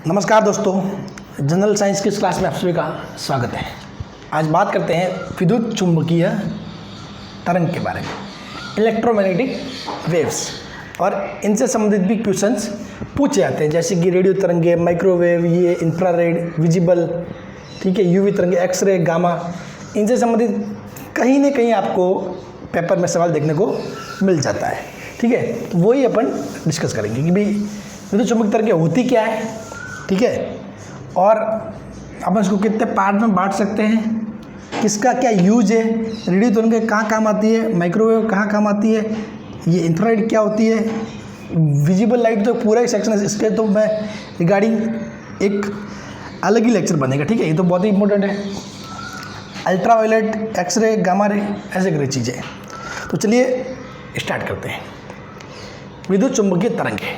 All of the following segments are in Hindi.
नमस्कार दोस्तों, जनरल साइंस की इस क्लास में आप सभी का स्वागत है। आज बात करते हैं विद्युत चुंबकीय तरंग के बारे में, इलेक्ट्रोमैग्नेटिक वेव्स, और इनसे संबंधित भी क्वेश्चंस पूछे जाते हैं, जैसे कि रेडियो तरंगे, माइक्रोवेव, ये इंफ्रारेड, विजिबल, ठीक है, यूवी तरंगे, एक्सरे, गामा, इनसे संबंधित कहीं ना कहीं आपको पेपर में सवाल देखने को मिल जाता है। ठीक है, तो वही अपन डिस्कस करेंगे कि भाई विद्युत चुंबकीय तरंगें होती क्या है, ठीक है, और अपन इसको कितने पार्ट में बांट सकते हैं, किसका क्या यूज है, रेडियो तरंगें कहाँ काम आती है, माइक्रोवेव कहाँ काम आती है, ये इंफ्रारेड क्या होती है, विजिबल लाइट तो पूरा ही सेक्शन है, इसके तो मैं रिगार्डिंग एक अलग ही लेक्चर बनेगा। ठीक है, ये तो बहुत ही इंपॉर्टेंट है। अल्ट्रावायलेट, एक्सरे, गामा रे, ऐसे कई चीज़ें। तो चलिए स्टार्ट करते हैं। विद्युत चुंबकीय तरंगें,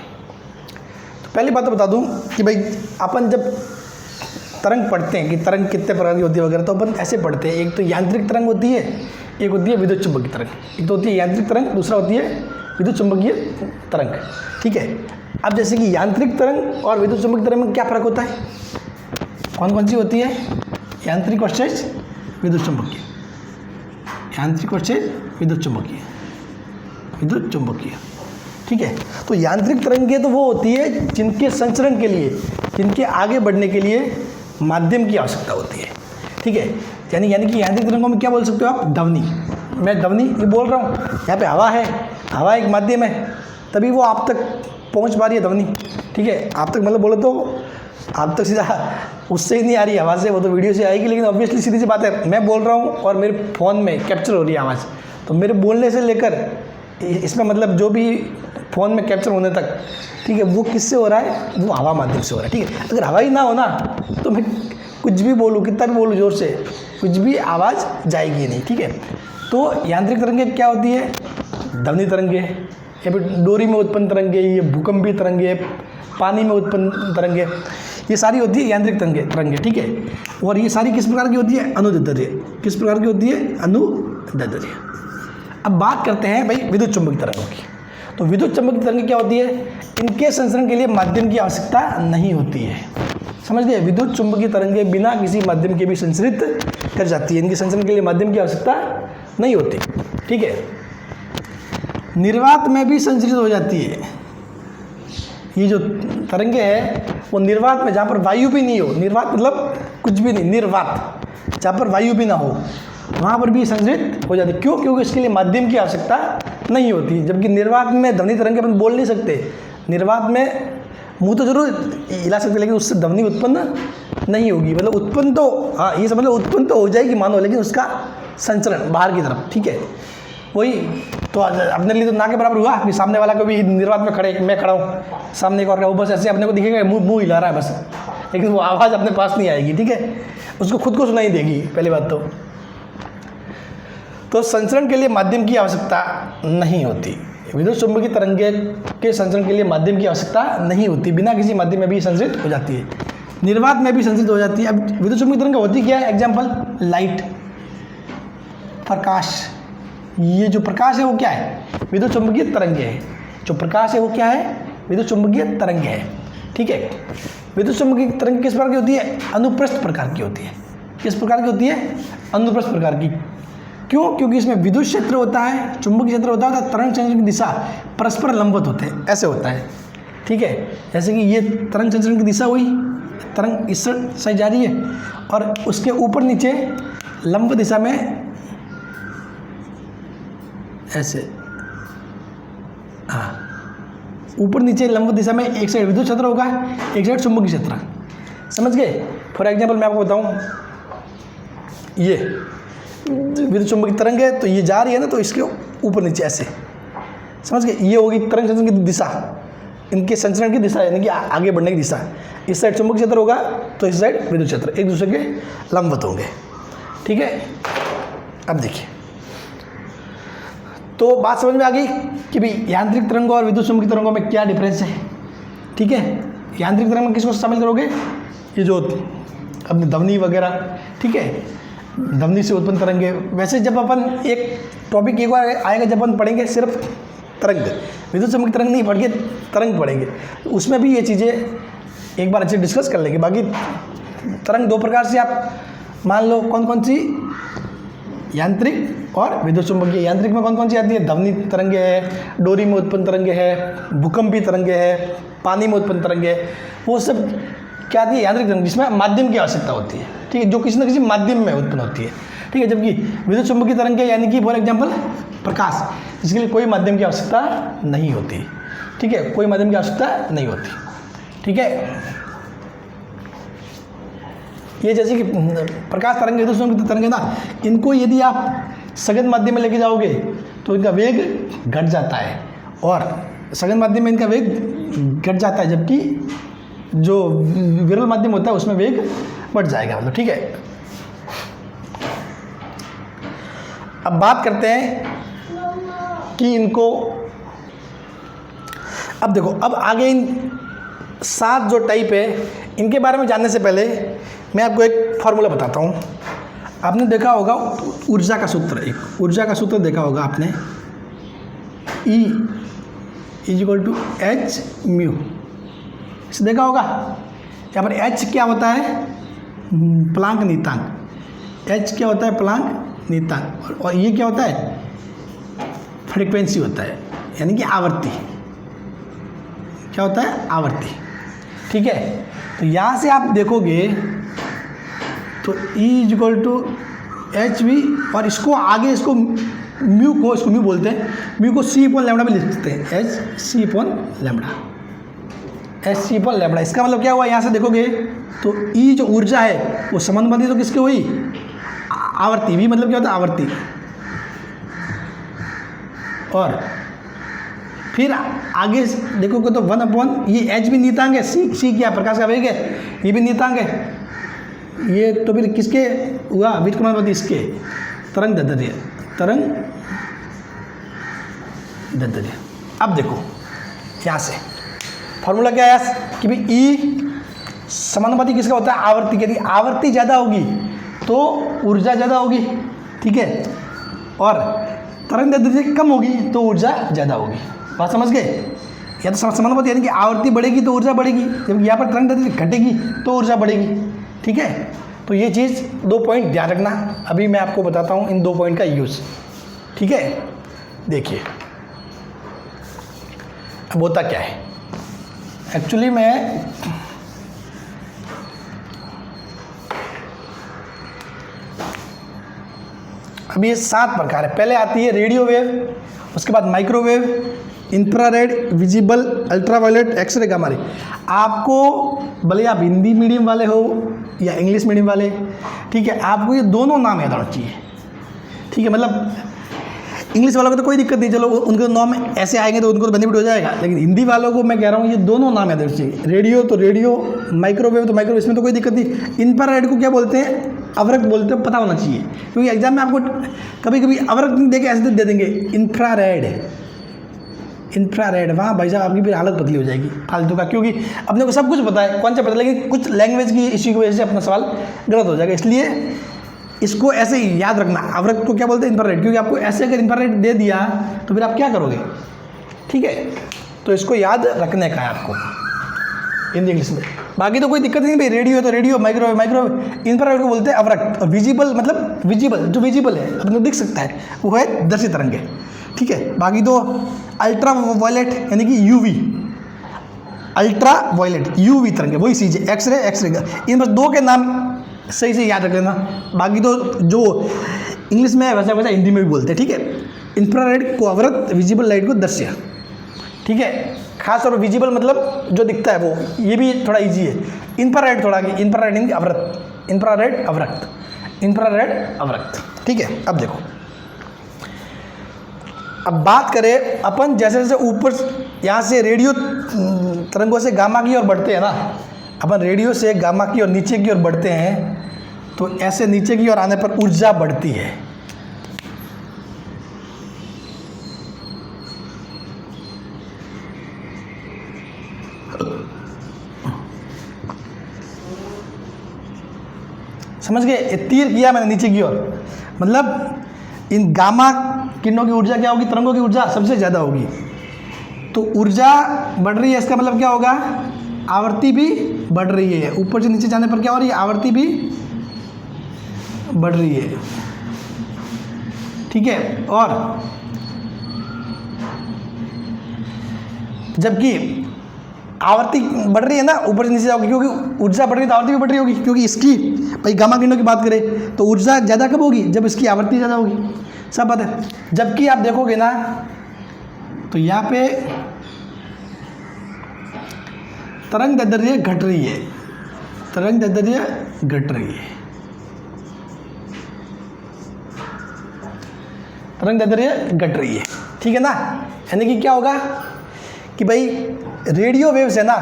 तो पहली बात तो बता दूं कि भाई अपन जब तरंग पढ़ते हैं कि तरंग कितने प्रकार की होती है वगैरह, तो अपन ऐसे पढ़ते हैं, एक तो यांत्रिक तरंग होती है, एक होती है विद्युत चुंबकीय तरंग। एक तो होती है यांत्रिक तरंग, दूसरा होती है विद्युत चुंबकीय तरंग। ठीक है, अब जैसे कि यांत्रिक तरंग और विद्युत चुंबकीय तरंग में क्या फ़र्क होता है, कौन कौन सी होती है, यांत्रिक वर्सेस विद्युत चुंबकीय, यांत्रिक वर्सेस विद्युत चुंबकीय, विद्युत चुंबकीय। ठीक है, तो यांत्रिक तरंगें तो वो होती है जिनके संचरण के लिए, जिनके आगे बढ़ने के लिए माध्यम की आवश्यकता होती है। ठीक है, यानी कि यांत्रिक तरंगों में क्या बोल सकते हो आप, ध्वनि। मैं ध्वनि ये बोल रहा हूँ, यहाँ पे हवा है, हवा एक माध्यम है, तभी वो आप तक पहुँच पा रही है ध्वनि। ठीक है, आप तक मतलब बोले तो आप तक सीधा उससे ही नहीं आ रही आवाज़ से, वो तो वीडियो से आएगी, लेकिन ऑब्वियसली सीधी सी बात है, मैं बोल रहा हूँ और मेरे फ़ोन में कैप्चर हो रही है आवाज़, तो मेरे बोलने से लेकर इसमें मतलब जो भी फ़ोन में कैप्चर होने तक, ठीक है, वो किससे हो रहा है, वो हवा माध्यम से हो रहा है। ठीक है, अगर हवा ही ना हो ना तो मैं कुछ भी बोलूँ, कितना भी बोलूँ ज़ोर से, कुछ भी आवाज़ जाएगी नहीं। ठीक है, तो यांत्रिक तरंगें क्या होती है, ध्वनि तरंगें, या फिर डोरी में उत्पन्न तरंगें, ये भूकंपीय तरंगें, पानी में उत्पन्न तरंगें, ये सारी होती है यांत्रिक तरंगें। ठीक है, और ये सारी किस प्रकार की होती है, अनुदैर्ध्य। किस प्रकार की होती है, अनुदैर्ध्य। अब बात करते हैं भाई विद्युत चुंबकीय तरंगों की। तो विद्युत चुंबकीय तरंगें क्या होती है, इनके संचरण के लिए माध्यम की आवश्यकता नहीं होती है। समझ गए, विद्युत चुंबकीय तरंगें बिना किसी माध्यम के भी संचरित कर जाती है, इनके संचरण के लिए माध्यम की आवश्यकता नहीं होती। ठीक है, निर्वात में भी संचरित हो जाती है। ये जो तरंगें हैं वो निर्वात में, जहाँ पर वायु भी नहीं हो, निर्वात मतलब कुछ भी नहीं, निर्वात जहाँ पर वायु भी ना हो, वहाँ पर भी संचरित हो जाती है। क्यों, क्योंकि इसके लिए माध्यम की आवश्यकता नहीं होती। जबकि निर्वात में ध्वनि तरंगें अपन बोल नहीं सकते, निर्वात में मुंह तो जरूर हिला सकते, लेकिन उससे ध्वनि उत्पन्न नहीं होगी। मतलब उत्पन्न तो, हाँ ये समझ लो, उत्पन्न तो हो जाएगी मानो, लेकिन उसका संचरण बाहर की तरफ। ठीक है, वही तो अपने लिए तो ना के बराबर हुआ कि सामने वाला को भी निर्वात में खड़े, मैं खड़ा हूँ, सामने एक और वो बस ऐसे अपने को दिखेगा, मुंह हिला रहा है बस, लेकिन वो आवाज़ अपने पास नहीं आएगी। ठीक है, उसको खुद को सुनाई देगी, पहली बात तो संचरण के लिए माध्यम की आवश्यकता नहीं होती। विद्युत चुंबकीय तरंगें के संचरण के लिए माध्यम की आवश्यकता नहीं होती, बिना किसी माध्यम में भी संचरित हो जाती है, निर्वात में भी संचरित हो जाती है। अब विद्युत चुंबकीय तरंग होती क्या है, एग्जाम्पल, लाइट, प्रकाश। ये जो प्रकाश है वो क्या है, विद्युत चुंबकीय तरंगें है। जो प्रकाश है वो क्या है, विद्युत चुंबकीय तरंगें है। ठीक है, विद्युत चुंबकीय तरंग किस प्रकार की होती है, अनुप्रस्थ प्रकार की होती है। किस प्रकार की होती है, अनुप्रस्थ प्रकार की। क्यों, क्योंकि इसमें विद्युत क्षेत्र होता है, चुंबकीय क्षेत्र होता है, तरंग संचरण की दिशा परस्पर लंबवत होते हैं, ऐसे होता है। ठीक है, जैसे कि ये तरंग संचरण की दिशा हुई, तरंग इस साइड जा रही है और उसके ऊपर नीचे लंब दिशा में ऐसे, हाँ, ऊपर नीचे लंब दिशा में एक साइड विद्युत क्षेत्र होगा, एक साइड चुंबकीय क्षेत्र। समझ गए। फॉर एग्जांपल मैं आपको बताऊं, ये विद्युत चुंबकीय तरंग है, तो ये जा रही है ना, तो इसके ऊपर नीचे ऐसे, समझ गए, ये होगी तरंग संचरण की दिशा, इनके संचरण की दिशा, यानी कि आगे बढ़ने की दिशा। इस साइड चुंबकीय क्षेत्र होगा तो इस साइड विद्युत क्षेत्र, एक दूसरे के लंबवत होंगे। ठीक है, अब देखिए, तो बात समझ में आ गई कि भाई यांत्रिक तरंगों और विद्युत चुंबकीय तरंगों में क्या डिफरेंस है। ठीक है, यांत्रिक तरंग में किसको शामिल करोगे, ये जो अपनी ध्वनि वगैरह। ठीक है, ध्वनि से उत्पन्न तरंगे। वैसे जब अपन एक टॉपिक एक बार आएगा जब अपन पढ़ेंगे सिर्फ तरंग, विद्युत चुंबकीय तरंग नहीं पढ़ के तरंग पढ़ेंगे, उसमें भी ये चीज़ें एक बार अच्छे डिस्कस कर लेंगे। बाकी तरंग दो प्रकार से आप मान लो कौन कौन सी, यांत्रिक और विद्युत चुंबकीय। यांत्रिक में कौन कौन सी आती है, ध्वनि तरंगे है, डोरी में उत्पन्न तरंगे है, भूकंपी तरंगे है, पानी में उत्पन्न तरंगे है, वो सब क्या आती है यांत्रिक तरंग, जिसमें माध्यम की आवश्यकता होती है, ठीक है, जो किसी न किसी माध्यम में उत्पन्न होती है, ठीक है। जबकि विद्युत चुंबकीय तरंगे यानी कि फॉर एग्जाम्पल प्रकाश, इसके लिए कोई माध्यम की आवश्यकता नहीं होती, ठीक है, कोई माध्यम की आवश्यकता नहीं होती, ठीक है। ये जैसे कि प्रकाश तरंग, विद्युत चुंबकीय तरंगे ना, इनको यदि आप सघन माध्यम में लेके जाओगे तो इनका वेग घट जाता है, और सघन माध्यम में इनका वेग घट जाता है, जबकि जो विरल माध्यम होता है उसमें वेग बढ़ जाएगा, मतलब, ठीक है। अब बात करते हैं कि इनको, अब देखो, अब आगे इन 7 जो टाइप है इनके बारे में जानने से पहले मैं आपको एक फॉर्मूला बताता हूँ। आपने देखा होगा ऊर्जा का सूत्र, एक ऊर्जा का सूत्र देखा होगा आपने, E = H म्यू, इसे देखा होगा। यहाँ पर H क्या होता है, प्लांक नियतांक, H क्या होता है, प्लांक नियतांक, और ये क्या होता है, फ्रीक्वेंसी होता है, यानी कि आवर्ती, क्या होता है, आवर्ती, ठीक है। तो यहाँ से आप देखोगे तो E = HV, और इसको आगे इसको म्यू को, इसको म्यू बोलते हैं, म्यू को C/λ भी लिख सकते हैं, HC/λ। इसका मतलब क्या हुआ, यहाँ से देखोगे तो E जो ऊर्जा है वो समानुपाती तो किसके हुई, आवर्ती, भी मतलब क्या होता है, आवर्ती, और फिर आगे देखोगे तो 1/, ये H भी नियतांक है, C क्या, प्रकाश का वेग है, ये भी नियतांक है, ये तो फिर किसके हुआ, व्युत्क्रमानुपाती, इसके तरंग दैर्ध्य, तरंग दैर्ध्य। अब देखो यहाँ से फॉर्मूला क्या है कि भाई E समानुपाती किसका होता है, आवर्ती, यदि आवर्ती ज़्यादा होगी तो ऊर्जा ज़्यादा होगी, ठीक है, और तरंग दैर्ध्य कम होगी तो ऊर्जा ज़्यादा होगी। बात समझ गए, या तो समानुपाती यानी कि आवर्ती बढ़ेगी तो ऊर्जा बढ़ेगी, जबकि यहाँ पर तरंग दैर्ध्य घटेगी तो ऊर्जा बढ़ेगी, ठीक है। तो ये चीज़ 2 पॉइंट ध्यान रखना, अभी मैं आपको बताता हूँ इन 2 पॉइंट का यूज़, ठीक है। देखिए अब होता क्या है, एक्चुअली मैं अब ये 7 प्रकार है। पहले आती है रेडियो वेव, उसके बाद microwave, infrared, visible, ultraviolet, X ray, gamma ray. आपको भले आप हिंदी मीडियम वाले हो या इंग्लिश मीडियम वाले, ठीक है, आपको ये दोनों नाम याद होना चाहिए, ठीक है। मतलब इंग्लिश वालों को तो कोई दिक्कत नहीं, चलो उनके नाम ऐसे आएंगे तो उनको तो बेनिफिट हो जाएगा, लेकिन हिंदी वालों को मैं कह रहा हूँ ये दोनों नाम याद होना चाहिए। रेडियो तो रेडियो, माइक्रोवेव तो माइक्रोवेव, इसमें तो कोई दिक्कत नहीं। इंफ्रारेड को क्या बोलते हैं, अवरक्त बोलते हैं, पता होना चाहिए, क्योंकि एग्जाम में आपको कभी कभी अवरक्त दे के ऐसे दे देंगे इंफ्रारेड, इंफ्रारेड, वहाँ भाई साहब आपकी फिर हालत बदली हो जाएगी फालतू का, क्योंकि अपने को सब कुछ पता है, कौन सा पता, लेकिन कुछ लैंग्वेज की इश्यू की वजह से अपना सवाल गलत हो जाएगा। इसलिए इसको ऐसे ही याद रखना, अवरक्त को क्या बोलते हैं, इंफ्रारेड, क्योंकि आपको ऐसे अगर इंफ्रारेड दे दिया तो फिर आप क्या करोगे, ठीक है। तो इसको याद रखने का है आपको हिंदी इंग्लिश में, बाकी तो कोई दिक्कत नहीं भाई। रेडियो है तो रेडियो, माइक्रोवेव माइक्रोवेव, इंफ्रारेड को बोलते हैं अवरक्त, और विजिबल मतलब विजिबल, जो विजिबल है अपने दिख सकता है वो है दर्शी तरंगे, ठीक है। बाकी तो अल्ट्रा वायलेट यानी कि यूवी, अल्ट्रा वायलेट यूवी तरंगे, वही चीज़ है, एक्सरे, एक्सरे, इन बस 2 के नाम सही से याद रख लेना। बाकी तो जो इंग्लिश में है वैसा वैसा हिंदी में भी बोलते हैं, ठीक है। इंफ्रारेड को अवरक्त, विजिबल लाइट को दर्श्य, ठीक है। खास तौर पर विजिबल मतलब जो दिखता है वो, ये भी थोड़ा इजी है। इंफ्रारेड थोड़ा, इंफ्रारेड यानी अवरक्त, इंफ्रारेड अवरक्त, इंफ्रारेड अवरक्त, ठीक है। अब देखो, अब बात करें अपन, जैसे जैसे ऊपर यहाँ से रेडियो तरंगों से गामा की ओर बढ़ते हैं ना, अपन रेडियो से गामा की ओर नीचे की ओर बढ़ते हैं, तो ऐसे नीचे की ओर आने पर ऊर्जा बढ़ती है, समझ गए। ये तीर किया मैंने नीचे की ओर, मतलब इन गामा किरणों की ऊर्जा क्या होगी, तरंगों की ऊर्जा सबसे ज़्यादा होगी, तो ऊर्जा बढ़ रही है, इसका मतलब क्या होगा, आवृत्ति भी बढ़ रही है, ऊपर से नीचे जाने पर क्या हो रही है, आवृत्ति भी बढ़ रही है, ठीक है। और जबकि आवृत्ति बढ़ रही है ना, ऊपर से नीचे जाओगे, क्योंकि ऊर्जा बढ़ रही है तो आवृत्ति भी बढ़ रही होगी, क्योंकि इसकी भाई गामा किरणों की बात करें तो ऊर्जा ज़्यादा कब होगी, जब इसकी आवृत्ति ज़्यादा होगी, सब बात है। जबकि आप देखोगे ना तो यहाँ पे तरंग दैर्ध्य घट रही है, तरंग दैर्ध्य घट रही है, तरंग दैर्ध्य घट रही है, ठीक है ना। यानी कि क्या होगा कि भाई रेडियो वेव्स है ना,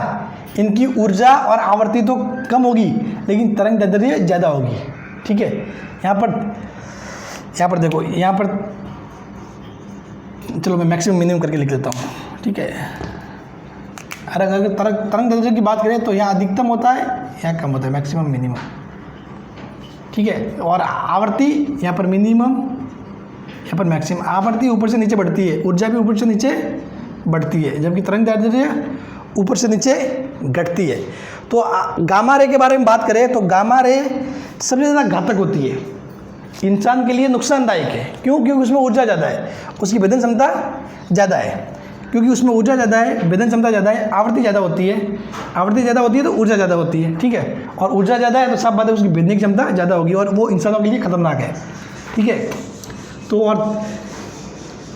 इनकी ऊर्जा और आवृत्ति तो कम होगी लेकिन तरंग दैर्ध्य ज़्यादा होगी, ठीक है। यहाँ पर देखो, यहाँ पर चलो मैं मैक्सिमम मिनिमम करके लिख देता हूँ, ठीक है। अगर तरंग दैर्ध्य की बात करें तो यहाँ अधिकतम होता है, यहाँ कम होता है, मैक्सिमम मिनिमम, ठीक है। और आवृत्ति यहाँ पर मिनिमम, यहाँ पर मैक्सिमम। आवृत्ति ऊपर से नीचे बढ़ती है, ऊर्जा भी ऊपर से नीचे बढ़ती है, जबकि तरंग दैर्ध्य ऊपर से नीचे घटती है। तो गामा रे के बारे में बात करें तो गामा रे सबसे ज़्यादा घातक होती है, इंसान के लिए नुकसानदायक है। क्यों? क्योंकि उसमें ऊर्जा ज़्यादा है, उसकी वेदन क्षमता ज़्यादा है, क्योंकि उसमें ऊर्जा ज़्यादा है, वेदन क्षमता ज़्यादा है, आवृत्ति ज़्यादा होती है, आवृत्ति ज़्यादा होती है तो ऊर्जा ज़्यादा होती है, ठीक है। और ऊर्जा ज़्यादा है तो सब बात है, उसकी वेदनिक क्षमता ज़्यादा होगी और वो इंसानों के लिए खतरनाक है, ठीक है। तो और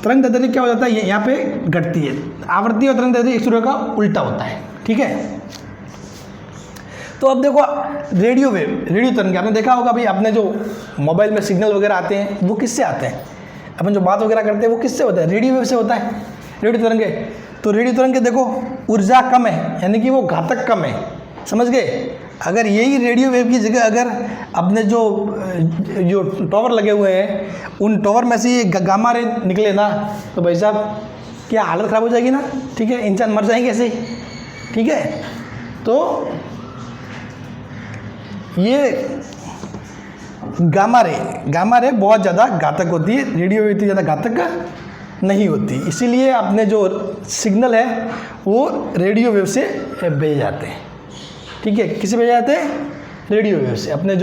तरंग दैर्ध्य क्या हो जाता है, यहाँ पे घटती है। आवृत्ति और तरंग दैर्ध्य एक दूसरे का उल्टा होता है, ठीक है। तो अब देखो रेडियो वेव, रेडियो तरंग, आपने देखा होगा भाई, आपने जो मोबाइल में सिग्नल वगैरह आते हैं वो किससे आते हैं, अपन जो बात वगैरह करते हैं वो किससे होता है, रेडियो वेव से होता है, रेडियो तरंगे। तो रेडियो तरंगे देखो ऊर्जा कम है, यानी कि वो घातक कम है, समझ गए। अगर यही रेडियो वेव की जगह अगर अपने जो टावर लगे हुए हैं उन टावर में से ये गामा रे निकले ना तो भाई साहब क्या हालत ख़राब हो जाएगी ना, ठीक है, इंसान मर जाएंगे ऐसे ही, ठीक है। तो ये गामा रे बहुत ज़्यादा घातक होती है, रेडियो वेव इतनी ज़्यादा घातक नहीं होती, इसीलिए अपने जो सिग्नल है वो रेडियो वेव से भेजे जाते हैं, ठीक है। किसे भेजे जाते हैं, रेडियो वेव से। अपने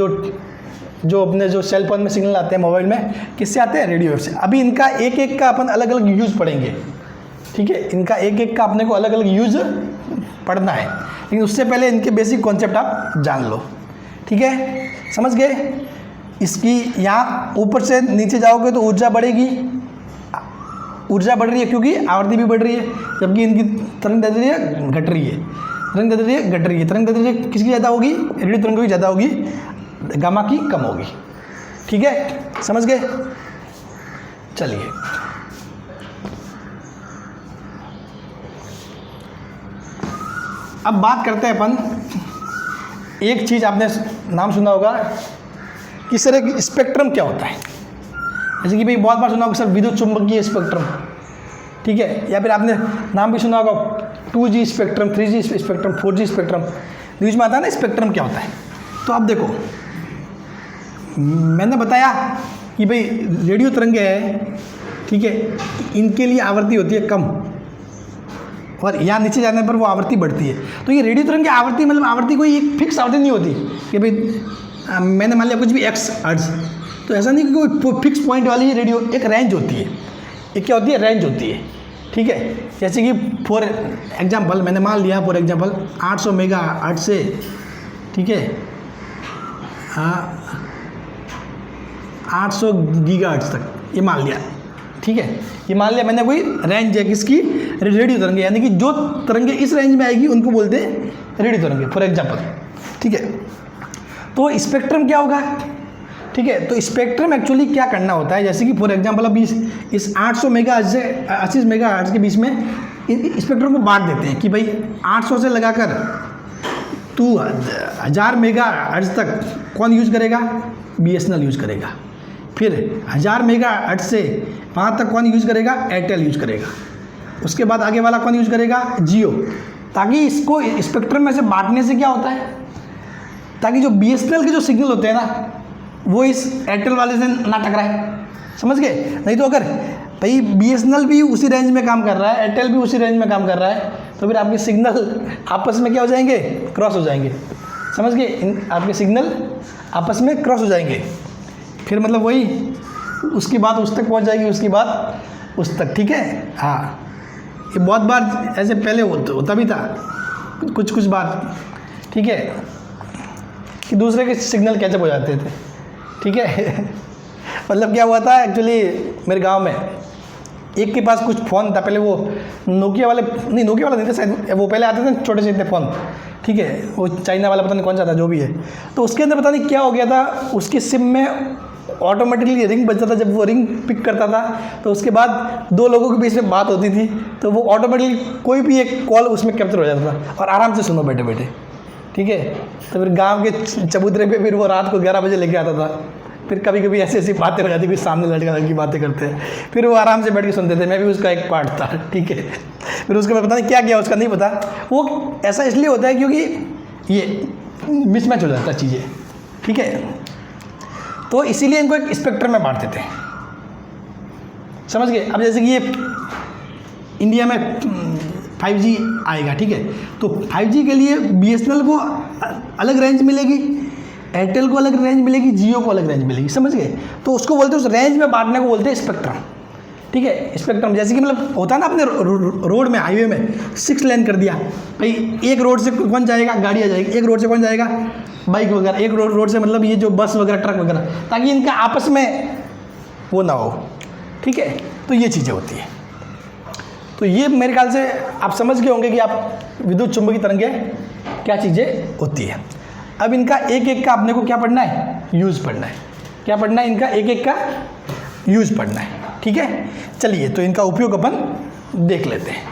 जो सेल फोन में सिग्नल आते हैं मोबाइल में, किससे आते हैं, रेडियो वेव से। अभी इनका एक एक का अपन अलग अलग यूज़ पढ़ेंगे, ठीक है, इनका एक एक का अपने को अलग अलग यूज़ पढ़ना है, लेकिन उससे पहले इनके बेसिक कॉन्सेप्ट आप जान लो, ठीक है, समझ गए। इसकी यहाँ ऊपर से नीचे जाओगे तो ऊर्जा बढ़ेगी, ऊर्जा बढ़ रही है क्योंकि आवृत्ति भी बढ़ रही है, जबकि इनकी तरंग दैर्ध्य घट रही है, तरंग दैर्ध्य घट रही है। तरंग दैर्ध्य किसकी ज़्यादा होगी, रेडियो तरंगों की ज़्यादा होगी, गामा की कम होगी, ठीक है, समझ गए। चलिए अब बात करते हैं अपन, एक चीज़ आपने नाम सुना होगा कि सर स्पेक्ट्रम क्या होता है। जैसे कि भाई बहुत बार सुना होगा सर विद्युत चुंबकीय स्पेक्ट्रम, ठीक है, या फिर आपने नाम भी सुना होगा 2G spectrum, 3G spectrum, 4G spectrum, news में आता है ना स्पेक्ट्रम क्या होता है। तो अब देखो मैंने बताया कि भाई रेडियो तरंगे है, ठीक है, इनके लिए आवृत्ति होती है कम और यहाँ नीचे जाने पर वो आवृत्ति बढ़ती है। तो ये रेडियो तरंग की आवृत्ति मतलब आवृत्ति कोई एक फिक्स आवृत्ति नहीं होती कि भाई मैंने मान लिया कुछ भी x हर्ट्ज, तो ऐसा नहीं कि कोई फिक्स पॉइंट वाली रेडियो, एक रेंज होती है, एक क्या होती है, रेंज होती है, ठीक है। जैसे कि फॉर एग्जांपल मैंने मान लिया फॉर एग्जांपल 800 मेगाहर्ट्ज से, ठीक है, 800 गीगाहर्ट्ज तक, ये मान लिया, ठीक है, ये मान लिया मैंने कोई रेंज है किसकी, रेडियो तरंगे, यानी कि जो तरंगे इस रेंज में आएगी उनको बोलते हैं रेडियो तरंगे फॉर एग्जांपल, ठीक है। तो स्पेक्ट्रम क्या होगा, ठीक है। तो स्पेक्ट्रम एक्चुअली क्या करना होता है, जैसे कि फॉर एग्जांपल अभी इस 800 मेगाहर्ट्ज से 80 मेगाहर्ट्ज के बीच में स्पेक्ट्रम को बांट देते हैं कि भाई 800 से लगाकर 1000 मेगाहर्ट्ज तक कौन यूज़ करेगा, BSNL यूज़ करेगा, फिर 1000 मेगाहर्ट्ज से वहाँ तक कौन यूज़ करेगा, एयरटेल यूज़ करेगा, उसके बाद आगे वाला कौन यूज़ करेगा, जियो। ताकि इसको स्पेक्ट्रम में से बांटने से क्या होता है, ताकि जो BSNL के जो सिग्नल होते हैं ना वो इस एयरटेल वाले से ना टकराए, समझ गए। नहीं तो अगर भाई BSNL भी उसी रेंज में काम कर रहा है, एयरटेल भी उसी रेंज में काम कर रहा है, तो फिर आपके सिग्नल आपस में क्या हो जाएंगे, क्रॉस हो जाएंगे। समझ गए, आपके सिग्नल आपस में क्रॉस हो जाएंगे, फिर मतलब वही उसकी बात उस तक पहुंच जाएगी, उसकी बात उस तक। ठीक है, हाँ, ये बहुत बार ऐसे पहले होता भी था कुछ बात, ठीक है, कि दूसरे के सिग्नल कैचअप हो जाते थे। ठीक है मतलब क्या हुआ था एक्चुअली, मेरे गांव में एक के पास कुछ फ़ोन था पहले, वो नोकिया वाला नहीं थे शायद, वो पहले आते थे छोटे से फ़ोन, ठीक है, वो चाइना वाला पता नहीं कौन सा था, जो भी है। तो उसके अंदर पता नहीं क्या हो गया था, उसकी सिम में ऑटोमेटिकली रिंग बजता था, जब वो रिंग पिक करता था तो उसके बाद दो लोगों के बीच में बात होती थी, तो वो ऑटोमेटिकली कोई भी एक कॉल उसमें कैप्चर हो जाता था और आराम से सुनो बैठे बैठे। ठीक है, तो फिर गांव के चबूतरे पे फिर वो रात को 11 बजे लेके आता था, फिर कभी कभी ऐसी बातें हो जाती, कोई सामने लड़का लड़की बातें करते हैं, फिर वो आराम से बैठ के सुनते थे, मैं भी उसका एक पार्ट था। ठीक है, फिर उसके बाद पता नहीं क्या किया उसका नहीं पता, वो ऐसा इसलिए होता है क्योंकि ये मिसमैच हो जाता है चीज़ें। ठीक है, तो इसीलिए इनको एक स्पेक्ट्रम में बांट देते हैं। समझ गए, अब जैसे कि ये इंडिया में 5G आएगा, ठीक है, तो 5G के लिए BSNL को अलग रेंज मिलेगी, एयरटेल को अलग रेंज मिलेगी, जियो को अलग रेंज मिलेगी। समझ गए, तो उसको बोलते हैं, उस रेंज में बांटने को बोलते हैं स्पेक्ट्रम। ठीक है, स्पेक्ट्रम जैसे कि मतलब होता है ना, अपने रोड में, हाईवे में 6 लेन कर दिया भाई, एक रोड से कौन जाएगा, गाड़ी आ जाएगी, एक रोड से कौन जाएगा, बाइक वगैरह, एक रोड से मतलब ये जो बस वगैरह, ट्रक वगैरह, ताकि इनका आपस में वो ना हो। ठीक है, तो ये चीज़ें होती है। तो ये मेरे ख्याल से आप समझ गए होंगे कि आप विद्युत चुंबकीय तरंगें क्या चीज़ें होती है। अब इनका एक एक का अपने को क्या पढ़ना है, यूज़ पढ़ना है। क्या पढ़ना है, इनका एक एक का यूज़ पढ़ना है। ठीक है, चलिए तो इनका उपयोग अपन देख लेते हैं।